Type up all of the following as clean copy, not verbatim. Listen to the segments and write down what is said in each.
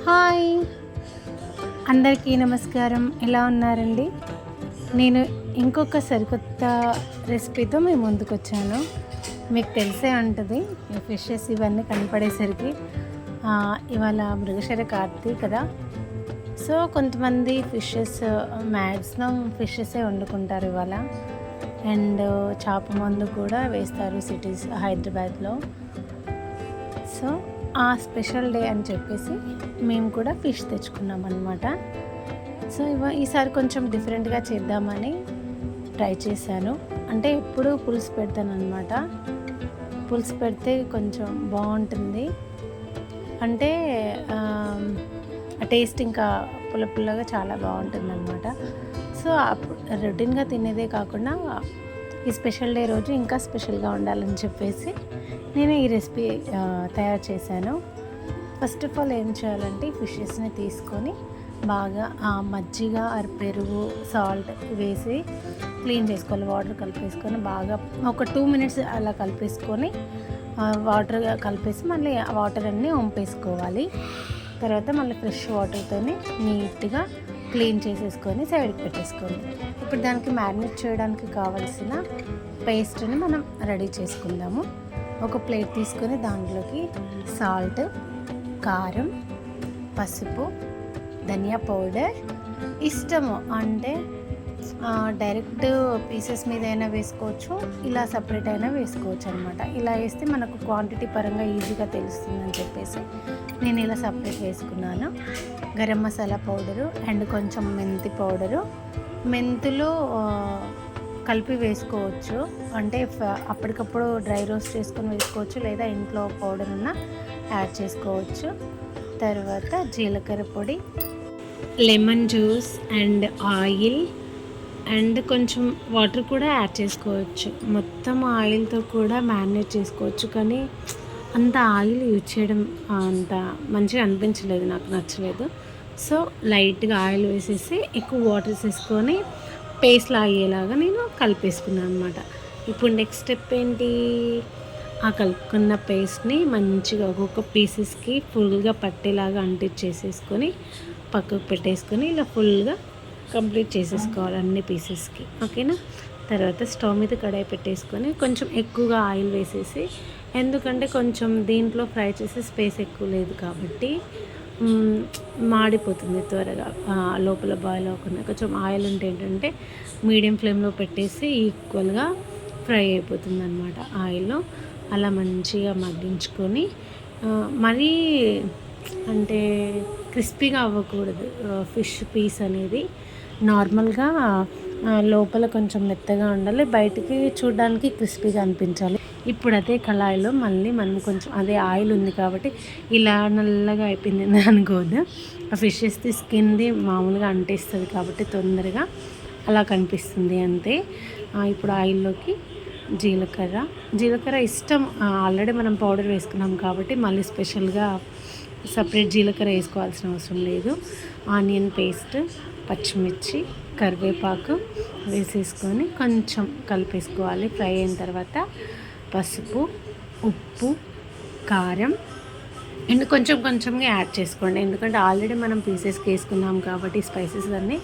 Hi, అందరికీ నమస్కారం. ఎలా ఉన్నారండి? నేను ఇంకొక సరికొత్త రెసిపీతో మీ ముందుకు వచ్చాను. మీకు తెలిసే ఉంటుంది ఈ ఫిషెస్ ఇవన్నీ కనపడేసరికి ఇవాళ మృగశిర కార్తీ కదా. సో కొంతమంది ఫిషెస్ మ్యాక్సిమం ఫిషెసే వండుకుంటారు ఇవాళ. అండ్ చేప మందు కూడా వేస్తారు సిటీస్ హైదరాబాద్లో. సో ఆ స్పెషల్ డే అని చెప్పేసి మేము కూడా ఫిష్ తెచ్చుకున్నాం అనమాట. సో ఈసారి కొంచెం డిఫరెంట్గా చేద్దామని ట్రై చేశాను. అంటే ఎప్పుడు పులుసు పెడతాను అనమాట. పులుసు పెడితే కొంచెం బాగుంటుంది, అంటే టేస్ట్ ఇంకా పుల్ల పుల్లగా చాలా బాగుంటుంది అనమాట. సో రొటీన్గా తినేదే కాకుండా ఈ స్పెషల్ డే రోజు ఇంకా స్పెషల్గా ఉండాలని చెప్పేసి నేను ఈ రెసిపీ తయారు చేశాను. ఫస్ట్ ఆఫ్ ఆల్ ఏం చేయాలంటే ఫిషెస్ని తీసుకొని బాగా మజ్జిగ పెరుగు సాల్ట్ వేసి క్లీన్ చేసుకోవాలి. వాటర్ కలిపేసుకొని బాగా ఒక 2 minutes అలా కలిపేసుకొని వాటర్ కలిపేసి మళ్ళీ ఆ వాటర్ అన్నీ వంపేసుకోవాలి. తర్వాత మళ్ళీ ఫ్రెష్ వాటర్తో నీట్గా క్లీన్ చేసేసుకొని సైడ్కి పెట్టేసుకోండి. ఇప్పుడు దానికి మ్యారినేట్ చేయడానికి కావాల్సిన పేస్ట్ని మనం రెడీ చేసుకుందాము. ఒక ప్లేట్ తీసుకొని దాంట్లోకి సాల్ట్, కారం, పసుపు, ధనియా పౌడర్, ఇష్టము అంటే డైరెక్ట్ పీసెస్ మీద అయినా వేసుకోవచ్చు, ఇలా సపరేట్ అయినా వేసుకోవచ్చు అనమాట. ఇలా వేస్తే మనకు క్వాంటిటీ పరంగా ఈజీగా తెలుస్తుందని చెప్పేసి నేను ఇలా సపరేట్ వేసుకున్నాను. గరం మసాలా పౌడరు అండ్ కొంచెం మెంతి పౌడరు. మెంతులు కలిపి వేసుకోవచ్చు, అంటే అప్పటికప్పుడు డ్రై రోస్ట్ చేసుకొని వేసుకోవచ్చు, లేదా ఇంట్లో పౌడర్ ఉన్న యాడ్ చేసుకోవచ్చు. తర్వాత జీలకర్ర పొడి, lemon juice and oil and కొంచెం వాటర్ కూడా యాడ్ చేసుకోవచ్చు. మొత్తం ఆయిల్తో కూడా మ్యారినేట్ చేసుకోవచ్చు, కానీ అంత ఆయిల్ యూజ్ చేయడం అంత మంచిగా అనిపించలేదు, నాకు నచ్చలేదు. సో లైట్గా ఆయిల్ వేసేసి ఎక్కువ వాటర్ వేసుకొని పేస్ట్లా అయ్యేలాగా నేను కలిపేసుకున్నాను అనమాట. ఇప్పుడు నెక్స్ట్ స్టెప్ ఏంటి, ఆ కలుపుకున్న పేస్ట్ని మంచిగా ఒక్కొక్క పీసెస్కి ఫుల్గా పట్టేలాగా అంటించేసేసుకొని పక్కకు పెట్టేసుకొని ఇలా ఫుల్గా కంప్లీట్ చేసేసుకోవాలి అన్ని పీసెస్కి, ఓకేనా. తర్వాత స్టవ్ మీద కడాయి పెట్టేసుకొని కొంచెం ఎక్కువగా ఆయిల్ వేసేసి, ఎందుకంటే కొంచెం దీంట్లో ఫ్రై చేసే స్పేస్ ఎక్కువ లేదు కాబట్టి మాడిపోతుంది త్వరగా, లోపల బాయిల్ అవ్వకుండా. కొంచెం ఆయిల్ ఉంటే ఏంటంటే మీడియం ఫ్లేమ్లో పెట్టేసి ఈక్వల్గా ఫ్రై అయిపోతుంది అనమాట ఆయిల్లో. అలా మంచిగా మగ్గించుకొని, మరీ అంటే క్రిస్పీగా అవ్వకూడదు ఫిష్ పీస్ అనేది. నార్మల్గా లోపల కొంచెం మెత్తగా ఉండాలి, బయటికి చూడడానికి క్రిస్పీగా అనిపించాలి. ఇప్పుడు అదే కళాయిలో మళ్ళీ మనం కొంచెం అదే ఆయిల్ ఉంది కాబట్టి ఇలా నల్లగా అయిపోయింది అనుకోదు, ఆ ఫిషెస్ది స్కిన్ది మామూలుగా అంటేస్తుంది కాబట్టి తొందరగా అలా కనిపిస్తుంది అంతే. ఇప్పుడు ఆయిల్లోకి జీలకర్ర ఇష్టం, ఆల్రెడీ మనం పౌడర్ వేసుకున్నాం కాబట్టి మళ్ళీ స్పెషల్గా సపరేట్ జీలకర్ర వేసుకోవాల్సిన అవసరం లేదు. ఆనియన్ పేస్ట్, పచ్చిమిర్చి, కరివేపాకు వేసేసుకొని కొంచెం కలిపేసుకోవాలి. ఫ్రై అయిన తర్వాత పసుపు, ఉప్పు, కారం అండ్ కొంచెం కొంచెంగా యాడ్ చేసుకోండి, ఎందుకంటే ఆల్రెడీ మనం పీసెస్కి వేసుకున్నాం కాబట్టి స్పైసెస్ అన్నీ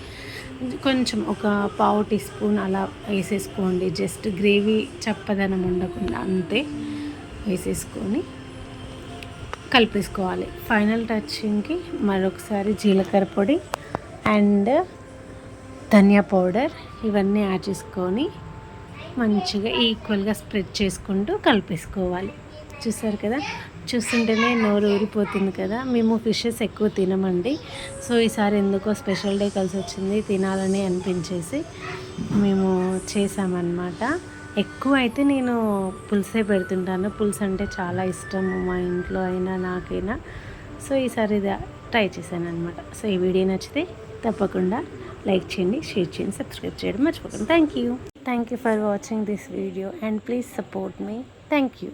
కొంచెం ఒక 1/2 teaspoon అలా వేసేసుకోండి. జస్ట్ గ్రేవీ చప్పదనం ఉండకుండా అంతే వేసేసుకొని కలిపేసుకోవాలి. ఫైనల్ టచింగ్కి మరొకసారి జీలకర్ర పొడి అండ్ ధనియా పౌడర్ ఇవన్నీ యాడ్ చేసుకొని మంచిగా ఈక్వల్గా స్ప్రెడ్ చేసుకుంటూ కలిపేసుకోవాలి. చూసారు కదా, చూస్తుంటేనే నోరు ఊరిపోతుంది కదా. మేము ఫిషెస్ ఎక్కువ తినమండి, సో ఈసారి ఎందుకో స్పెషల్ డే కలిసి వచ్చింది, తినాలని అనిపించేసి మేము చేసామన్నమాట. ఎక్కువ అయితే నేను పులుసే పెడుతుంటాను, పులుసు అంటే చాలా ఇష్టము మా ఇంట్లో అయినా నాకైనా. సో ఈసారి ఇది ట్రై చేశాను అనమాట. సో ఈ వీడియో నచ్చితే తప్పకుండా లైక్ చేయండి, షేర్ చేయండి, సబ్స్క్రైబ్ చేయడం మర్చిపోకండి. Thank you for watching this video and please support me. Thank you.